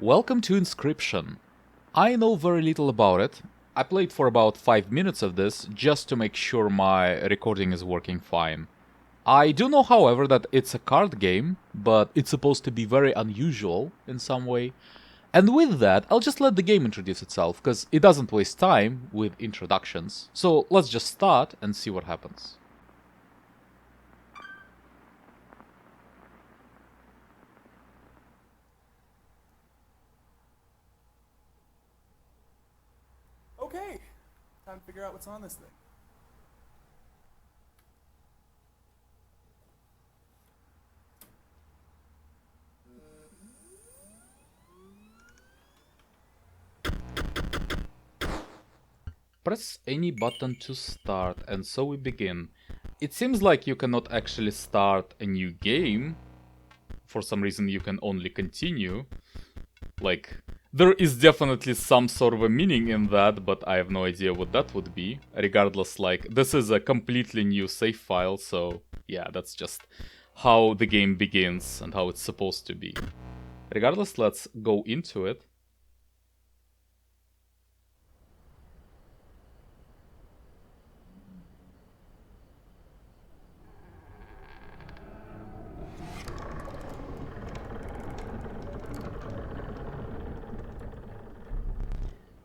Welcome to Inscryption. I know very little about it. I played for about 5 minutes of this just to make sure my recording is working fine. I do know, however, that it's a card game, but it's supposed to be very unusual in some way. And with that, I'll just let the game introduce itself, because it doesn't waste time with introductions. So let's just start and see what happens. Okay, time to figure out what's on this thing. Press any button to start, and so we begin. It seems like you cannot actually start a new game. For some reason you can only continue. Like, there is definitely some sort of a meaning in that, but I have no idea what that would be. Regardless, like, this is a completely new save file, so yeah, that's just how the game begins and how it's supposed to be. Regardless, let's go into it.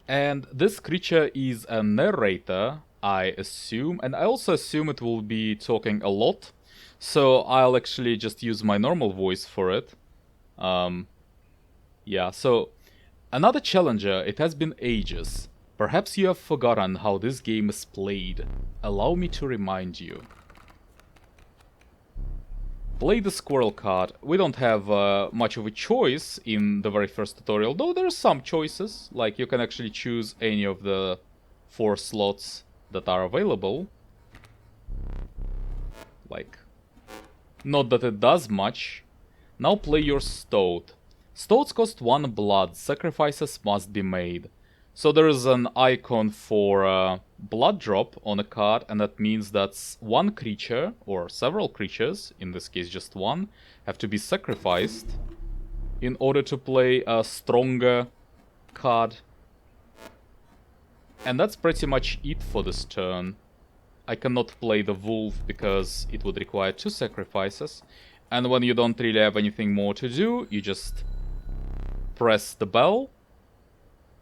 And this creature is a narrator, I assume, and I also assume it will be talking a lot, so I'll actually just use my normal voice for it. Yeah, so another challenger, it has been ages. Perhaps you have forgotten how this game is played. Allow me to remind you. Play the squirrel card. We don't have much of a choice in the very first tutorial, though there are some choices. Like, you can actually choose any of the 4 slots that are available. Like, not that it does much. Now play your Stoat. Stoats cost 1 blood, sacrifices must be made. So there is an icon for blood drop on a card, and that means that one creature, or several creatures, in this case just one, have to be sacrificed in order to play a stronger card. And that's pretty much it for this turn. I cannot play the wolf because it would require 2 sacrifices. And when you don't really have anything more to do, you just press the bell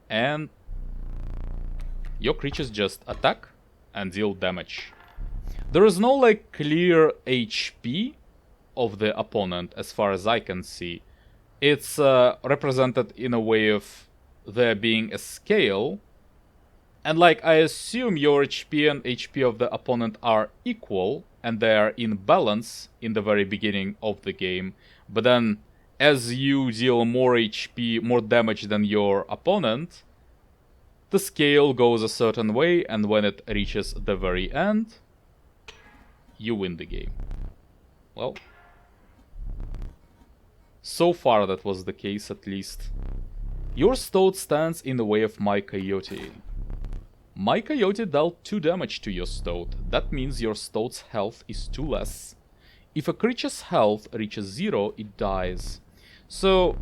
and your creatures just attack and deal damage. There is no, like, clear HP of the opponent as far as I can see. It's represented in a way of there being a scale. And, like, I assume your HP and HP of the opponent are equal, and they are in balance in the very beginning of the game. But then, as you deal more HP, more damage than your opponent, the scale goes a certain way, and when it reaches the very end, you win the game. Well, so far that was the case, at least. Your Stoat stands in the way of my Coyote. My Coyote dealt 2 damage to your Stoat. That means your Stoat's health is 2 less. If a creature's health reaches 0, it dies. So,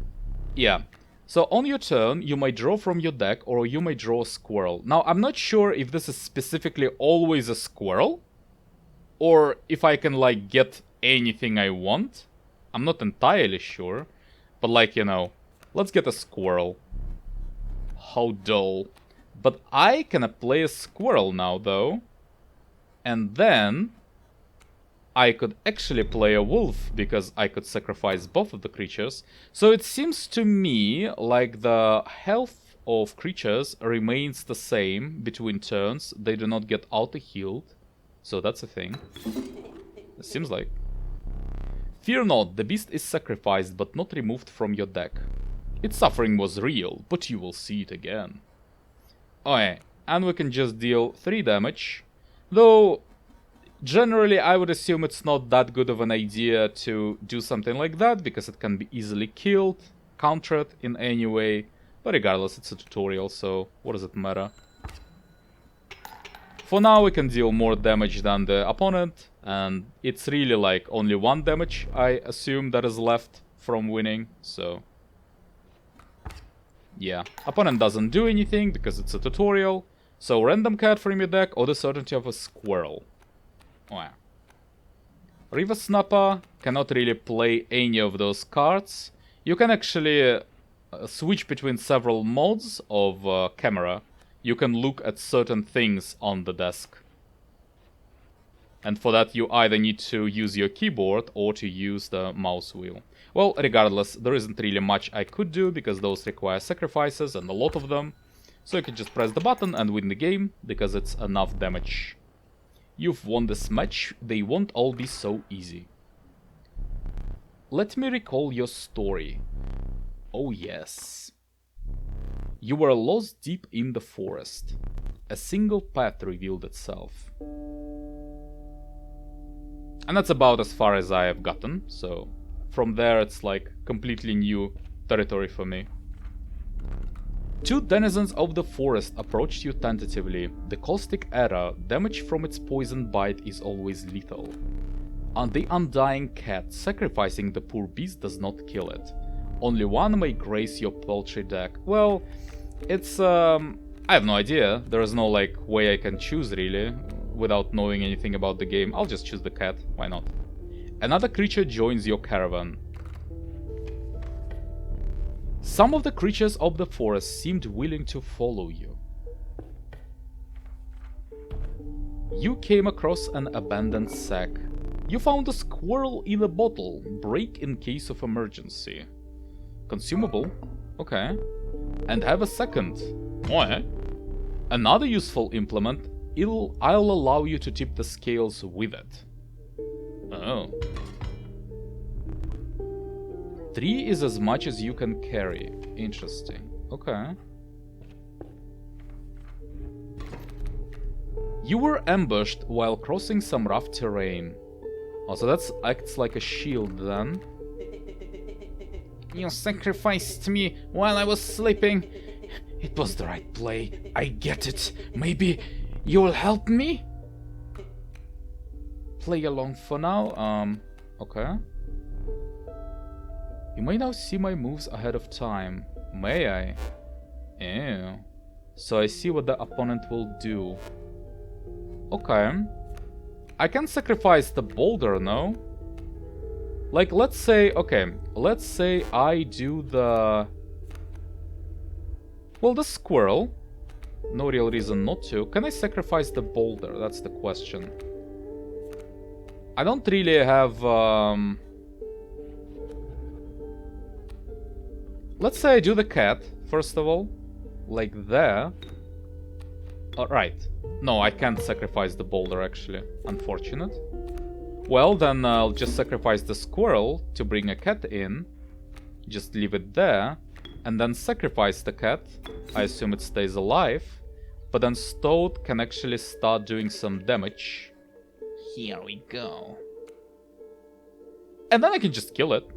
yeah. So on your turn, you might draw from your deck, or you may draw a squirrel. Now, I'm not sure if this is specifically always a squirrel, or if I can, like, get anything I want. I'm not entirely sure, but, like, you know, let's get a squirrel. How dull. But I can play a squirrel now, though, and then I could actually play a wolf, because I could sacrifice both of the creatures. So it seems to me like the health of creatures remains the same between turns. They do not get auto-healed. So that's a thing. It seems like. Fear not, the beast is sacrificed but not removed from your deck. Its suffering was real, but you will see it again. Okay, and we can just deal 3 damage. Though, generally, I would assume it's not that good of an idea to do something like that, because it can be easily killed, countered in any way. But regardless, it's a tutorial, so what does it matter? For now, we can deal more damage than the opponent, and it's really like only 1 damage, I assume, that is left from winning, so Yeah, opponent doesn't do anything because it's a tutorial. So random cat from your deck or the certainty of a squirrel. Oh, yeah. River Snapper cannot really play any of those cards. You can actually switch between several modes of camera. You can look at certain things on the desk. And for that you either need to use your keyboard or to use the mouse wheel. Well, regardless, there isn't really much I could do because those require sacrifices and a lot of them. So you can just press the button and win the game because it's enough damage. You've won this match, they won't all be so easy. Let me recall your story. Oh yes. You were lost deep in the forest. A single path revealed itself. And that's about as far as I have gotten, so from there it's like completely new territory for me. Two denizens of the forest approached you tentatively. The caustic arrow, damage from its poison bite is always lethal. And the undying cat, sacrificing the poor beast does not kill it. Only one may grace your paltry deck. Well, it's I have no idea. There is no like way I can choose really, without knowing anything about the game. I'll just choose the cat, why not? Another creature joins your caravan. Some of the creatures of the forest seemed willing to follow you. You came across an abandoned sack. You found a squirrel in a bottle. Break in case of emergency. Consumable? Okay. And have a second. Oh, another useful implement. I'll allow you to tip the scales with it. Oh. 3 is as much as you can carry. Interesting. Okay. You were ambushed while crossing some rough terrain. Oh, so that acts like a shield then. You sacrificed me while I was sleeping. It was the right play. I get it. Maybe you'll help me? Play along for now. Okay. You may now see my moves ahead of time. May I? Ew. So I see what the opponent will do. Okay. I can sacrifice the boulder, no? Like, let's say, okay, let's say I do the... Well, the squirrel. No real reason not to. Can I sacrifice the boulder? That's the question. I don't really have... Let's say I do the cat, first of all. Like there. Alright. No, I can't sacrifice the boulder, actually. Unfortunate. Well, then I'll just sacrifice the squirrel to bring a cat in. Just leave it there. And then sacrifice the cat. I assume it stays alive. But then Stoat can actually start doing some damage. Here we go. And then I can just kill it.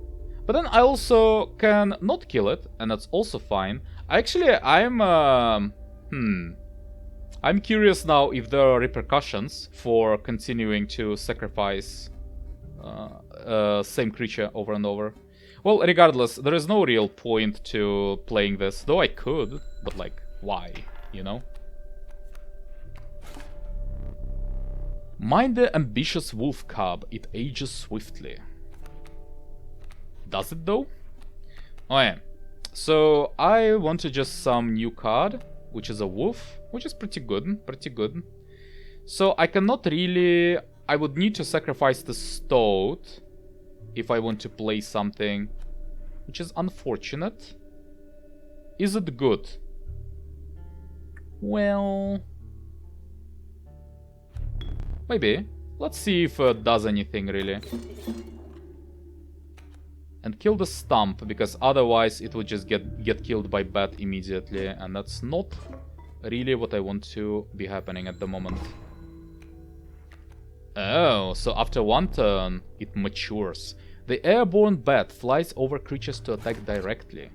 But then I also can not kill it, and that's also fine. Actually, I'm curious now if there are repercussions for continuing to sacrifice same creature over and over. Well, regardless, there is no real point to playing this, though I could, but like, why, you know? Mind the ambitious wolf cub, it ages swiftly. Does it though? Oh yeah. So I want to just some new card, which is a wolf, which is pretty good, So I cannot really... I would need to sacrifice the Stoat if I want to play something, which is unfortunate. Is it good? Well... maybe. Let's see if it does anything really. And kill the stump, because otherwise it would just get killed by bat immediately, and that's not really what I want to be happening at the moment. Oh, so after one turn, it matures. The airborne bat flies over creatures to attack directly.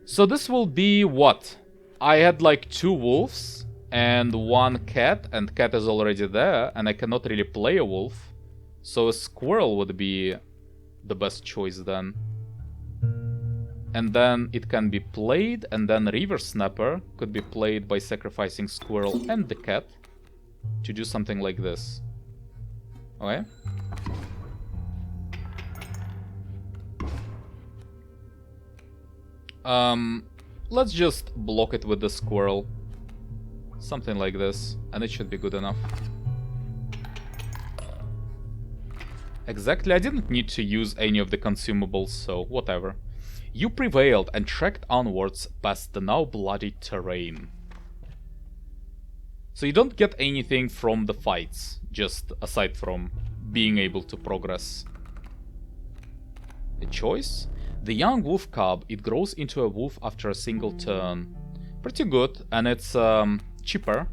So this will be what? I had like 2 wolves and 1 cat, and cat is already there, and I cannot really play a wolf. So a squirrel would be the best choice then. And then it can be played, and then River Snapper could be played by sacrificing Squirrel and the cat to do something like this. Okay? Let's just block it with the Squirrel. Something like this, and it should be good enough. Exactly, I didn't need to use any of the consumables, so whatever. You prevailed and trekked onwards past the now bloody terrain. So you don't get anything from the fights, just aside from being able to progress. A choice? The young wolf cub, it grows into a wolf after a single turn. Pretty good, and it's cheaper.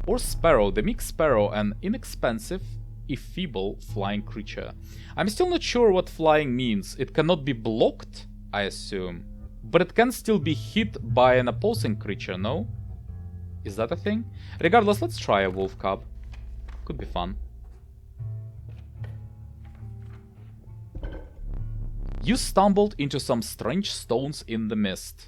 Or Sparrow, the mixed sparrow, an inexpensive, if feeble, flying creature. I'm still not sure what flying means. It cannot be blocked, I assume. But it can still be hit by an opposing creature, no? Is that a thing? Regardless, let's try a wolf cub. Could be fun. You stumbled into some strange stones in the mist.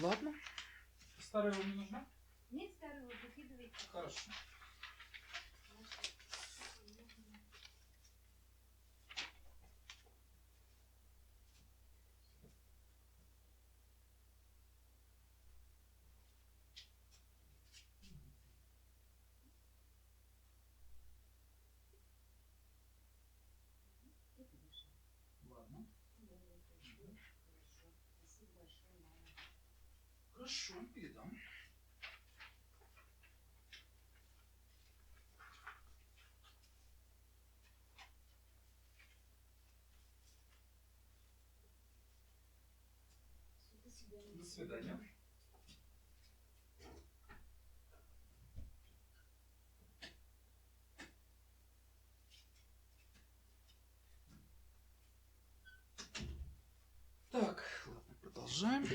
Ладно. Старая вам не нужна? Нет, старого выкидывайте. Хорошо. Ладно. Хорошо, передам. До свидания. Так, ладно, продолжаем.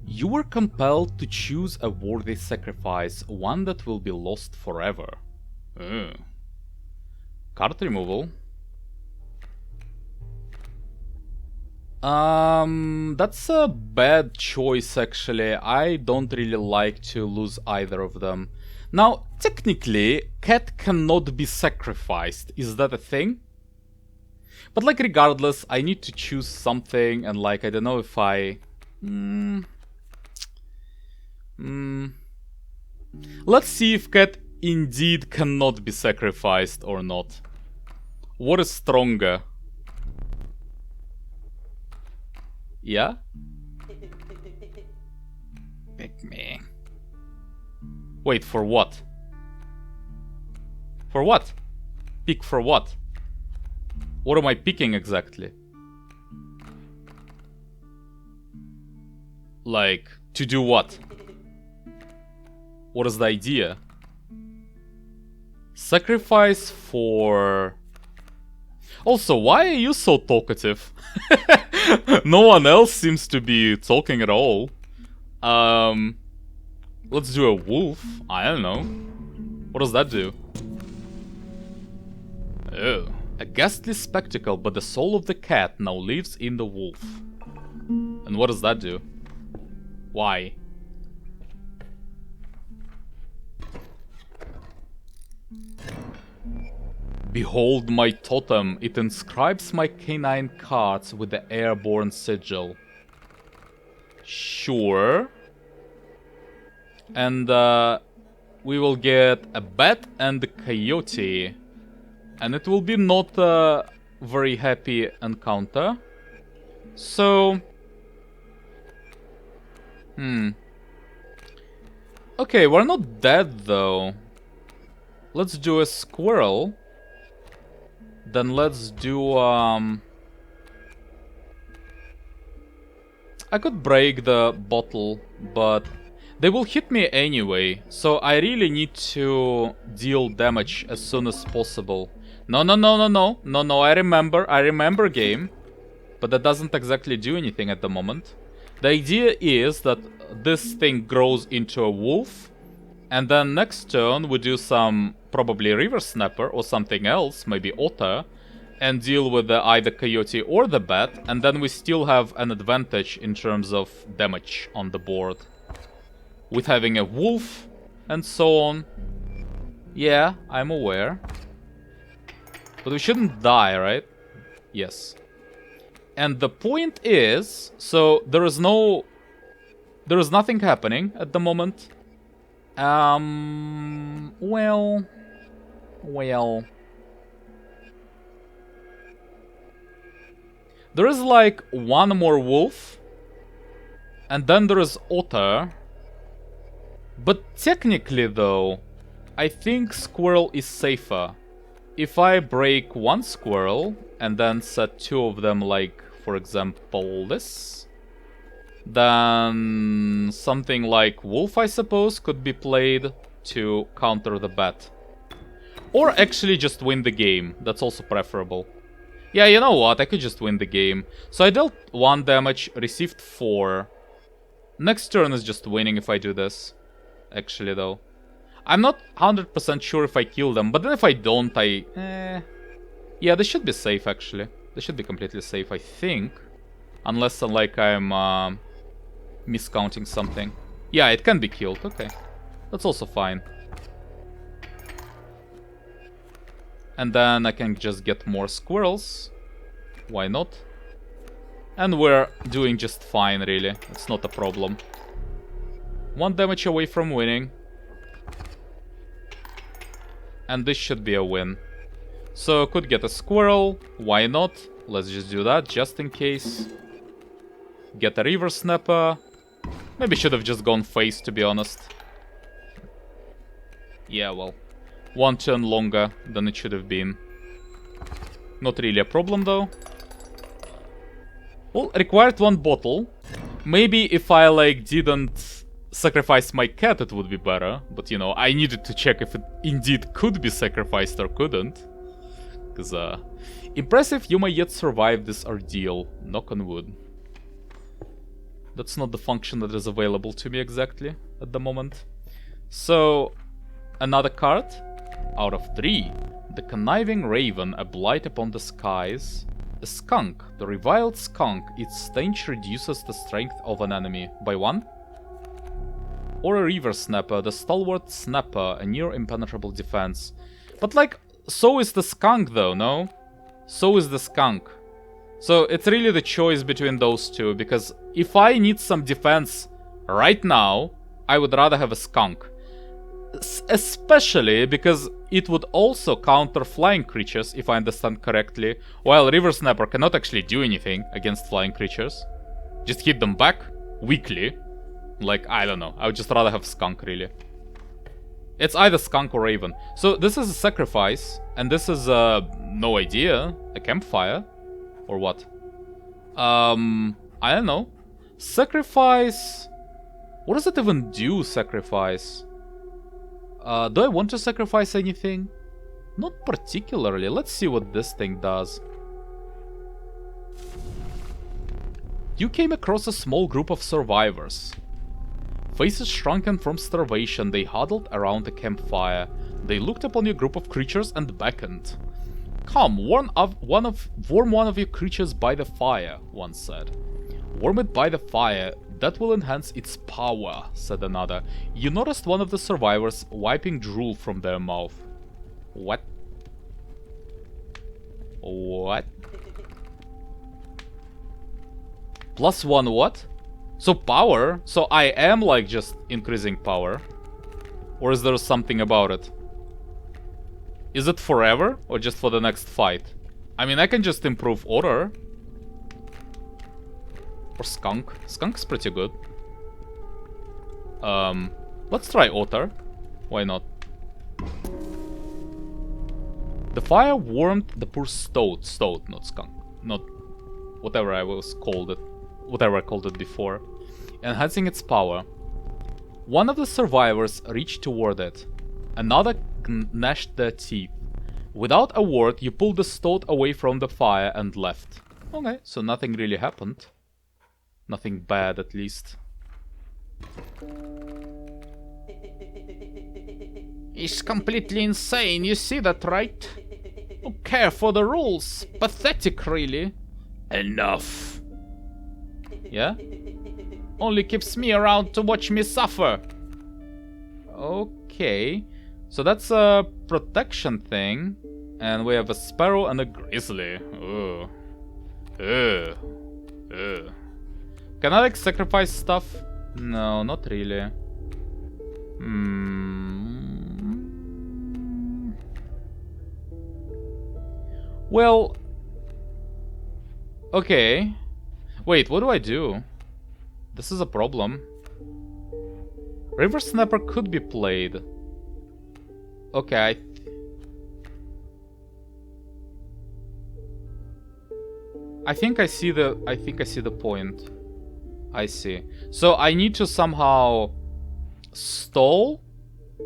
You were compelled to choose a worthy sacrifice, one that will be lost forever. Card removal. That's a bad choice actually. I don't really like to lose either of them. Now, technically, cat cannot be sacrificed. Is that a thing? But like regardless, I need to choose something, and like I don't know if I... Let's see if cat indeed cannot be sacrificed or not. What is stronger? Yeah? Pick me. Wait, for what? For what? Pick for what? What am I picking exactly? Like, to do what? What is the idea? Sacrifice for... Also, why are you so talkative? No one else seems to be talking at all. Let's do a wolf. I don't know. What does that do? Oh, a ghastly spectacle, but the soul of the cat now lives in the wolf. And what does that do? Why? Behold my totem, it inscribes my canine cards with the airborne sigil. Sure. And we will get a bat and a coyote. And it will be not a very happy encounter. So... Okay, we're not dead though. Let's do a squirrel. Then let's do, I could break the bottle, but they will hit me anyway, so I really need to deal damage as soon as possible. No, I remember game, but that doesn't exactly do anything at the moment. The idea is that this thing grows into a wolf, and then next turn we do some probably river snapper or something else, maybe otter, and deal with the either coyote or the bat, and then we still have an advantage in terms of damage on the board. With having a wolf and so on. Yeah, I'm aware. But we shouldn't die, right? Yes. And the point is, so there is nothing happening at the moment. Well. There is like one more wolf. And then there is otter. But technically though, I think squirrel is safer. If I break one squirrel and then set two of them, like, for example, this, then something like wolf, I suppose, could be played to counter the bat. Or actually just win the game. That's also preferable. Yeah, you know what? I could just win the game. So I dealt 1 damage, received 4. Next turn is just winning if I do this. Actually, though. I'm not 100% sure if I kill them, but then if I don't, yeah, they should be safe, actually. They should be completely safe, I think. Unless, like, I'm miscounting something. Yeah, it can be killed, okay. That's also fine. And then I can just get more squirrels. Why not? And we're doing just fine, really. It's not a problem. 1 damage away from winning. And this should be a win. So, could get a squirrel. Why not? Let's just do that, just in case. Get a river snapper. Maybe should have just gone face, to be honest. Yeah, well. 1 turn longer than it should have been. Not really a problem, though. Well, required 1 bottle. Maybe if I, like, didn't sacrifice my cat, it would be better. But, you know, I needed to check if it indeed could be sacrificed or couldn't. Because, impressive, you may yet survive this ordeal. Knock on wood. That's not the function that is available to me exactly at the moment. So, another card. Out of 3. The Conniving Raven, a blight upon the skies. A skunk. The reviled skunk. Its stench reduces the strength of an enemy by 1. Or a river snapper. The stalwart snapper. A near impenetrable defense. But like, so is the skunk though, no? So is the skunk. So it's really the choice between those two. Because if I need some defense right now, I would rather have a skunk. Especially because it would also counter flying creatures, if I understand correctly, while River Snapper cannot actually do anything against flying creatures. Just hit them back weakly. Like, I don't know. I would just rather have Skunk, really. It's either Skunk or Raven. So this is a sacrifice, and this is, no idea, a campfire? Or what? I don't know. Sacrifice... What does it even do, sacrifice? Do I want to sacrifice anything? Not particularly. Let's see what this thing does. You came across a small group of survivors. Faces shrunken from starvation, they huddled around a campfire. They looked upon your group of creatures and beckoned. Come, warm one of your creatures by the fire, one said. Warm it by the fire. That will enhance its power, said another. You noticed one of the survivors wiping drool from their mouth. What? What? +1 what? So power? So I am like just increasing power? Or is there something about it? Is it forever or just for the next fight? I mean, I can just improve order. Or skunk. Skunk's pretty good. Let's try otter. Why not? The fire warmed the poor stoat. Stoat, not skunk. Not whatever I called it before. Enhancing its power. One of the survivors reached toward it. Another gnashed their teeth. Without a word, you pulled the stoat away from the fire and left. Okay, so nothing really happened. Nothing bad, at least. He's completely insane, you see that, right? Who care for the rules? Pathetic, really. Enough. Yeah? Only keeps me around to watch me suffer. Okay. So that's a protection thing. And we have a sparrow and a grizzly. Ugh. Ugh. Ugh. Can I like sacrifice stuff? No, not really. Well... Okay. Wait, what do I do? This is a problem. River Snapper could be played. Okay, I think I see the point. I see. So I need to somehow stall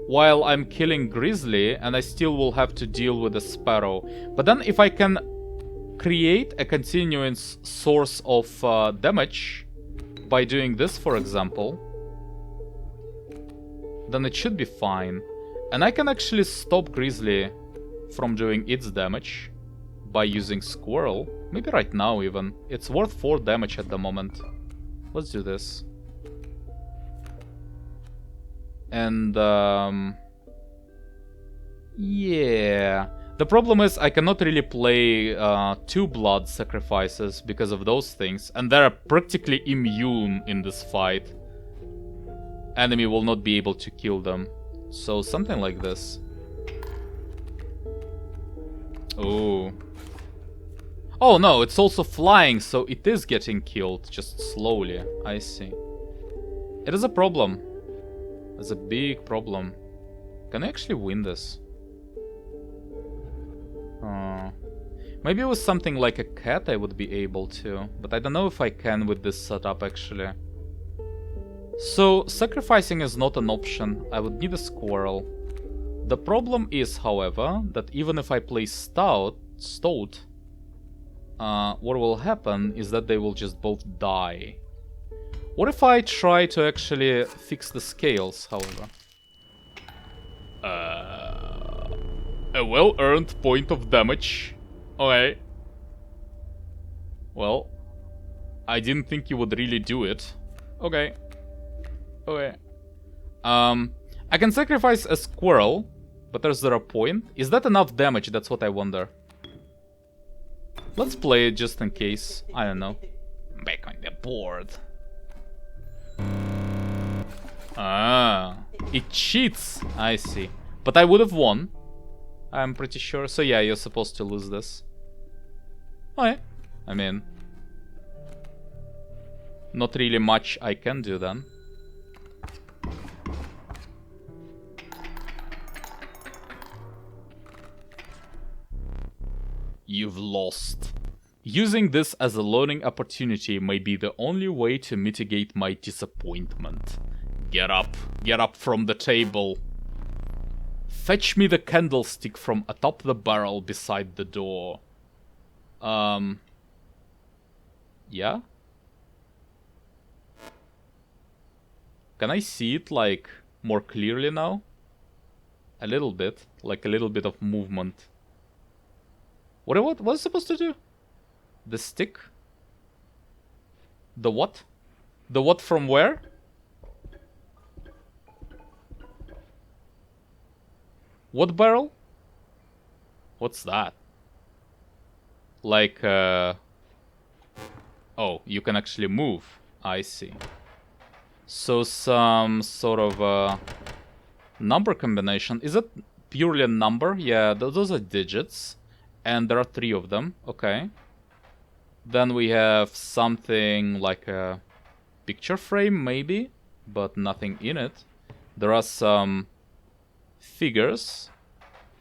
while I'm killing Grizzly, and I still will have to deal with the Sparrow. But then if I can create a continuous source of damage by doing this, for example, then it should be fine. And I can actually stop Grizzly from doing its damage by using Squirrel. Maybe right now even. It's worth 4 damage at the moment. Let's do this. And yeah. The problem is I cannot really play 2 blood sacrifices because of those things. And they're practically immune in this fight. Enemy will not be able to kill them. So something like this. Oh. Oh no, it's also flying, so it is getting killed, just slowly. I see. It is a problem. It's a big problem. Can I actually win this? Maybe with something like a cat I would be able to, but I don't know if I can with this setup actually. So, sacrificing is not an option. I would need a squirrel. The problem is, however, that even if I play Stoat, what will happen is that they will just both die. What if I try to actually fix the scales, however? A well-earned point of damage. Okay. Well, I didn't think you would really do it. Okay. Okay. I can sacrifice a squirrel, but is there a point? Is that enough damage? That's what I wonder. Let's play it just in case. I don't know. Back on the board. Ah, it cheats. I see. But I would have won. I'm pretty sure. So yeah, you're supposed to lose this. Okay. I mean, not really much I can do then. You've lost. Using this as a learning opportunity may be the only way to mitigate my disappointment. Get up from the table. Fetch me the candlestick from atop the barrel beside the door. Yeah? Can I see it, like, more clearly now? A little bit. Like a little bit of movement. What was it supposed to do? The stick? The what? The what from where? What barrel? What's that? Like, oh, you can actually move. I see. So some sort of number combination. Is it purely a number? Yeah, those are digits. And there are 3 of them. Okay. Then we have something like a picture frame, maybe, but nothing in it. There are some figures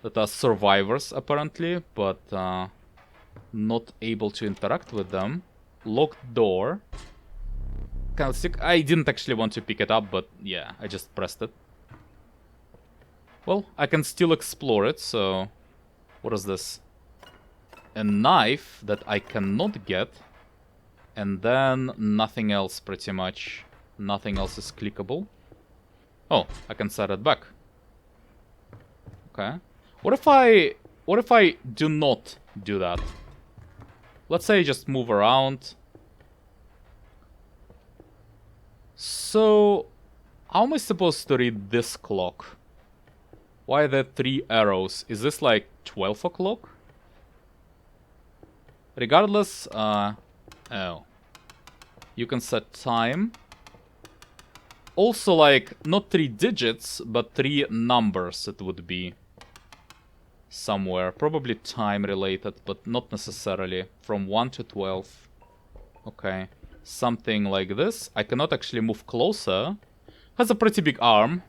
that are survivors, apparently, but not able to interact with them. Locked door. Kind of sick. I didn't actually want to pick it up, but yeah, I just pressed it. Well, I can still explore it, so... What is this? A knife that I cannot get. And then nothing else, pretty much. Nothing else is clickable. Oh, I can set it back. Okay. What if I do not do that? Let's say I just move around. So, how am I supposed to read this clock? Why are there 3 arrows? Is this like 12 o'clock? Regardless, oh. You can set time. Also, like, not 3 digits, but 3 numbers it would be. Somewhere. Probably time related, but not necessarily. From 1 to 12. Okay. Something like this. I cannot actually move closer. Has a pretty big arm.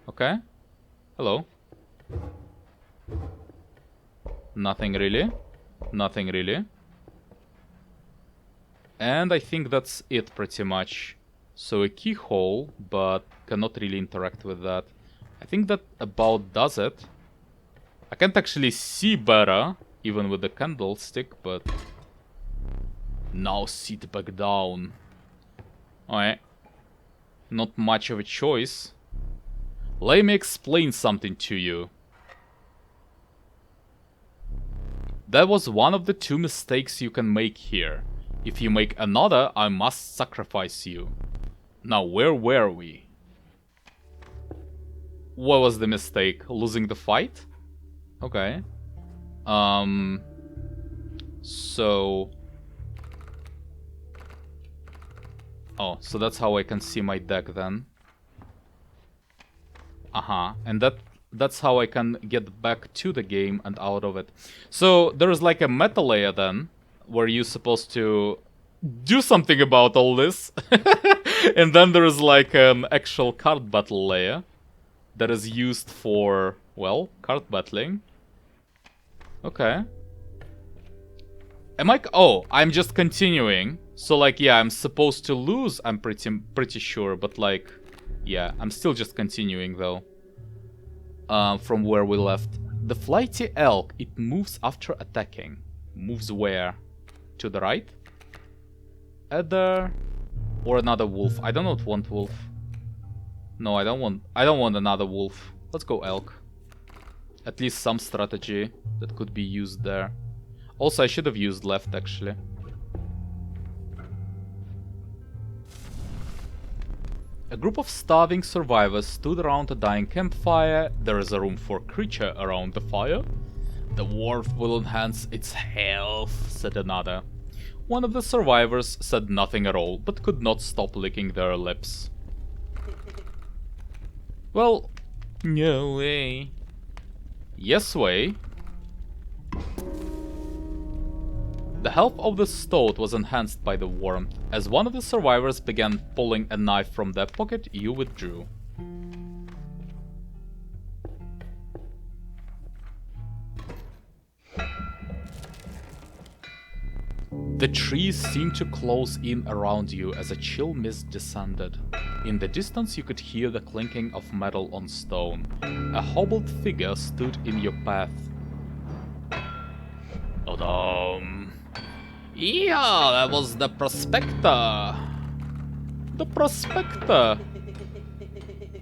Okay. Hello. Nothing really. Nothing really. And I think that's it pretty much. So a keyhole, but cannot really interact with that. I think that about does it. I can't actually see better, even with the candlestick, but... Now sit back down. Alright. Not much of a choice. Let me explain something to you. That was one of the 2 mistakes you can make here. If you make another, I must sacrifice you. Now, where were we? What was the mistake? Losing the fight? Okay. So... Oh, so that's how I can see my deck then. And that's how I can get back to the game and out of it. So there is like a meta layer then, where you're supposed to do something about all this. And then there is like an actual card battle layer that is used for, well, card battling. Okay. Am I... Oh, I'm just continuing. So like, yeah, I'm supposed to lose, I'm pretty sure, but like... Yeah, I'm still just continuing though. From where we left. The flighty elk, it moves after attacking. Moves where? To the right? Either... Or another wolf. I don't want wolf. No, I don't want another wolf. Let's go elk. At least some strategy that could be used there. Also, I should have used left actually. A group of starving survivors stood around a dying campfire. There is a room for creature around the fire. The warmth will enhance its health, said another. One of the survivors said nothing at all, but could not stop licking their lips. Well, no way. Yes way. The health of the stoat was enhanced by the warmth. As one of the survivors began pulling a knife from their pocket, you withdrew. The trees seemed to close in around you as a chill mist descended. In the distance you could hear the clinking of metal on stone. A hobbled figure stood in your path. Yeah, that was the prospector. The prospector.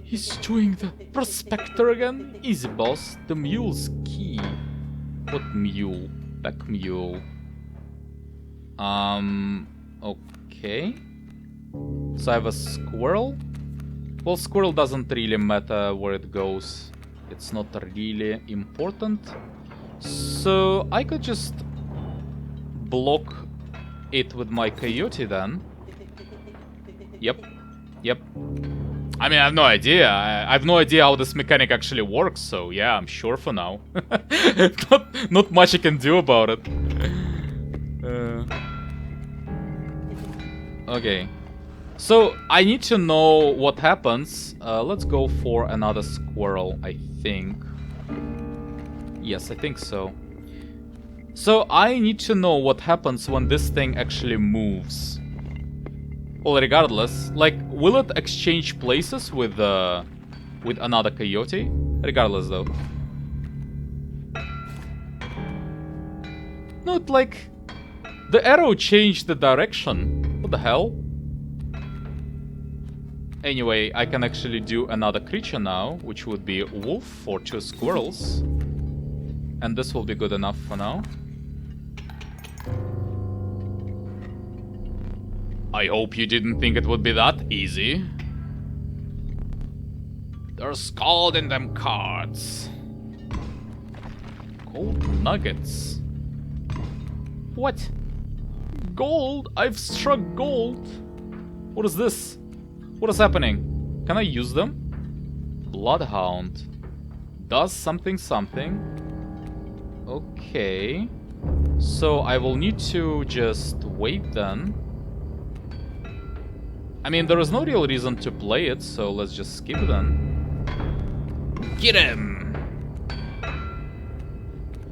He's doing the prospector again? Easy, boss. The mule's key. What mule? Back mule. Okay. So I have a squirrel. Well, squirrel doesn't really matter where it goes. It's not really important. So I could just block it with my coyote then. Yep. I mean, I have no idea. I have no idea how this mechanic actually works, so yeah, I'm sure for now. Not much I can do about it. Okay. So, I need to know what happens. Let's go for another squirrel, I think. Yes, I think so. So, I need to know what happens when this thing actually moves. Well, regardless, like, will it exchange places with another coyote? Regardless, though. No, it, like, the arrow changed the direction. What the hell? Anyway, I can actually do another creature now, which would be a wolf for 2 squirrels. And this will be good enough for now. I hope you didn't think it would be that easy. There's gold in them cards. Gold nuggets. What? Gold? I've struck gold. What is this? What is happening? Can I use them? Bloodhound. Does something something. Okay. So I will need to just wait then. I mean, there is no real reason to play it, so let's just skip then. Get him!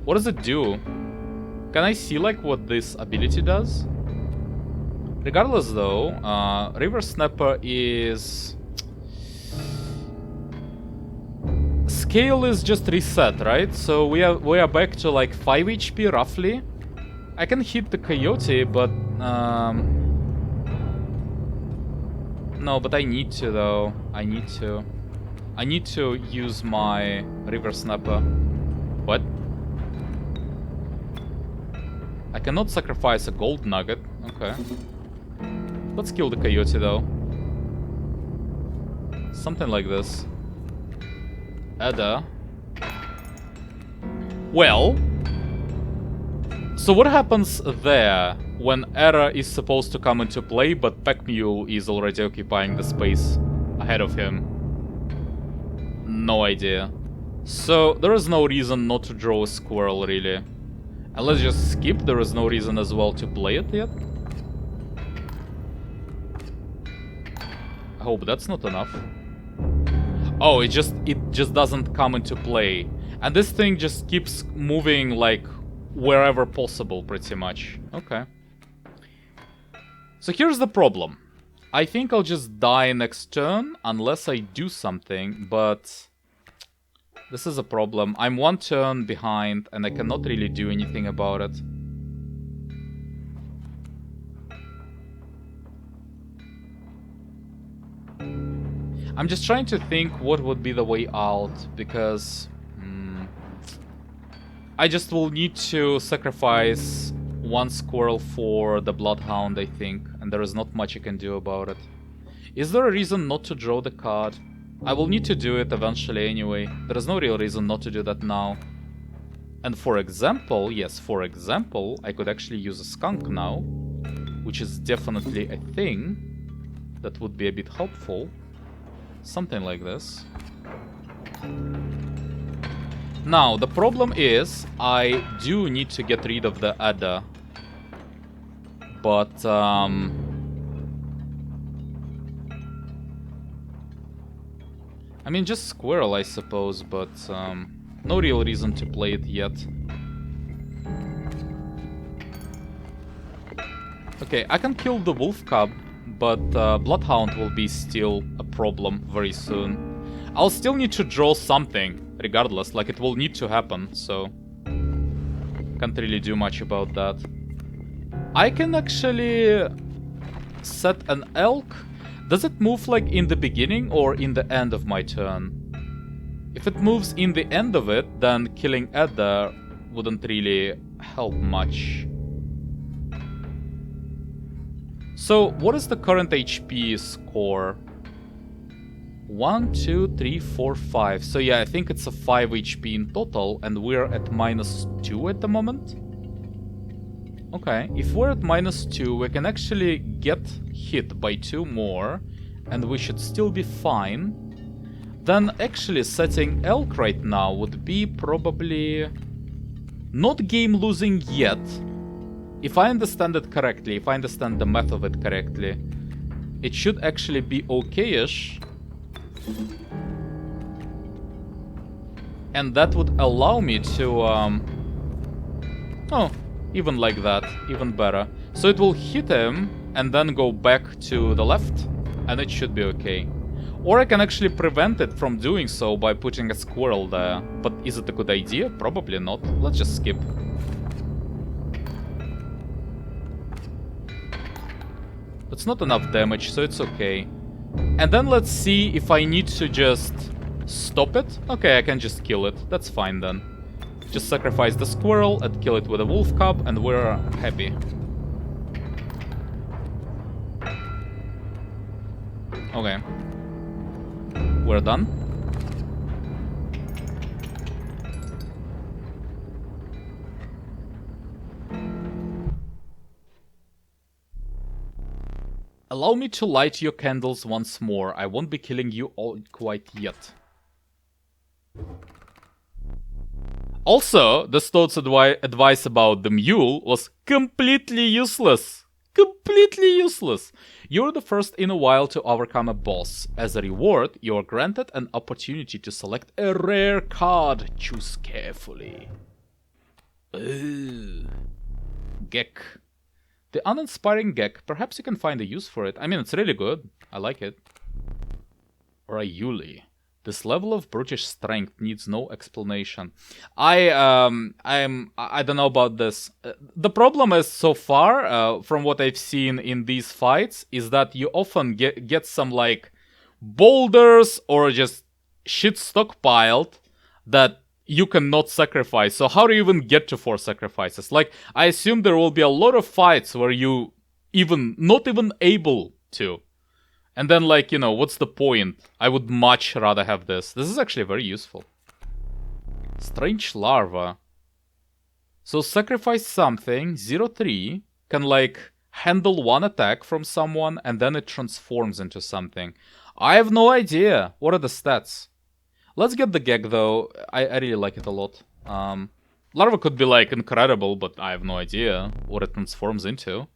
What does it do? Can I see, like, what this ability does? Regardless, though, River Snapper is... Scale is just reset, right? So we are back to, like, 5 HP, roughly. I can hit the coyote, but... No, but I need to, though. I need to use my River Snapper. What? I cannot sacrifice a gold nugget. Okay. Let's kill the coyote, though. Something like this. Ada. Well. So what happens there when Era is supposed to come into play, but Pack Mule is already occupying the space ahead of him? No idea. So there is no reason not to draw a squirrel, really. And let's just skip. There is no reason as well to play it yet. I hope that's not enough. Oh, it just doesn't come into play. And this thing just keeps moving, like, wherever possible, pretty much. Okay. So here's the problem. I think I'll just die next turn, unless I do something, but... This is a problem. I'm 1 turn behind, and I cannot really do anything about it. I'm just trying to think what would be the way out, because... I just will need to sacrifice 1 squirrel for the Bloodhound, I think, and there is not much I can do about it. Is there a reason not to draw the card? I will need to do it eventually anyway. There is no real reason not to do that now. And for example, yes, for example, I could actually use a skunk now, which is definitely a thing that would be a bit helpful. Something like this. Now, the problem is, I do need to get rid of the Ada. But, I mean, just squirrel, I suppose, but, no real reason to play it yet. Okay, I can kill the wolf cub, but Bloodhound will be still a problem very soon. I'll still need to draw something. Regardless, like, it will need to happen, so can't really do much about that. I can actually set an elk. Does it move, like, in the beginning or in the end of my turn? If it moves in the end of it, then killing Edda wouldn't really help much. So, what is the current HP score? 1, 2, 3, 4, 5. So yeah, I think it's a 5 HP in total, and we're at -2 at the moment. Okay, if we're at -2, we can actually get hit by 2 more, and we should still be fine, then actually setting elk right now would be probably not game losing yet. If I understand it correctly, if I understand the math of it correctly, it should actually be okay-ish. And that would allow me to, oh, even like that, even better. So it will hit him and then go back to the left, and it should be okay. Or I can actually prevent it from doing so by putting a squirrel there. But is it a good idea? Probably not. Let's just skip. It's not enough damage, so it's okay. And then let's see if I need to just stop it. Okay, I can just kill it. That's fine then. Just sacrifice the squirrel and kill it with a wolf cub, and we're happy. Okay. We're done. Allow me to light your candles once more. I won't be killing you all quite yet. Also, the Stoat's advice about the mule was completely useless. Completely useless. You're the first in a while to overcome a boss. As a reward, you are granted an opportunity to select a rare card. Choose carefully. Ugh. Gek. The uninspiring Gek. Perhaps you can find a use for it. I mean, it's really good. I like it. Or a Yuli. This level of brutish strength needs no explanation. I don't know about this. The problem is, so far, from what I've seen in these fights, is that you often get some, like, boulders or just shit stockpiled that you cannot sacrifice. So how do you even get to 4 sacrifices? Like, I assume there will be a lot of fights where you not even able to. And then, like, you know, what's the point? I would much rather have this. This is actually very useful. Strange larva. So sacrifice something, 0-3, can, like, handle 1 attack from someone, and then it transforms into something. I have no idea. What are the stats? Let's get the Gek, though. I really like it a lot. Larva could be, like, incredible, but I have no idea what it transforms into.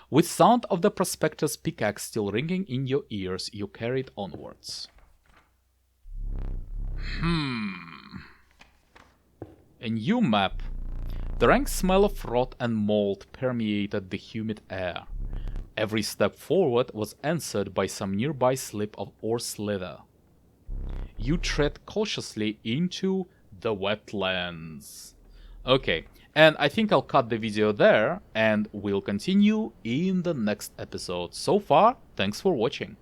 With sound of the prospector's pickaxe still ringing in your ears, you carried onwards. A new map. The rank smell of rot and mold permeated the humid air. Every step forward was answered by some nearby slip or slither. You tread cautiously into the wetlands. Okay. And I think I'll cut the video there, and we'll continue in the next episode. So far, thanks for watching.